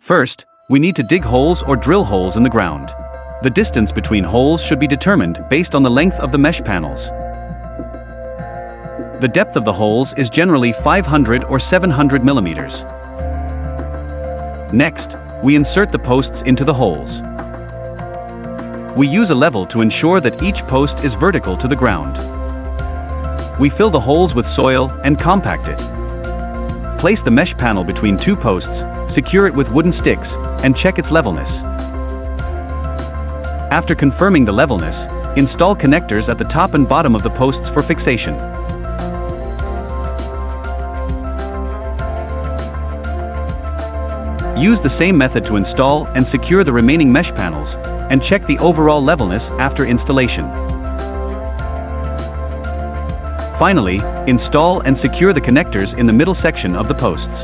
First, we need to dig holes or drill holes in the ground. The distance between holes should be determined based on the length of the mesh panels. The depth of the holes is generally 500 or 700 millimeters. Next, we insert the posts into the holes. We use a level to ensure that each post is vertical to the ground. We fill the holes with soil and compact it. Place the mesh panel between two posts, secure it with wooden sticks, and check its levelness. After confirming the levelness, install connectors at the top and bottom of the posts for fixation. Use the same method to install and secure the remaining mesh panels, and check the overall levelness after installation. Finally, install and secure the connectors in the middle section of the posts.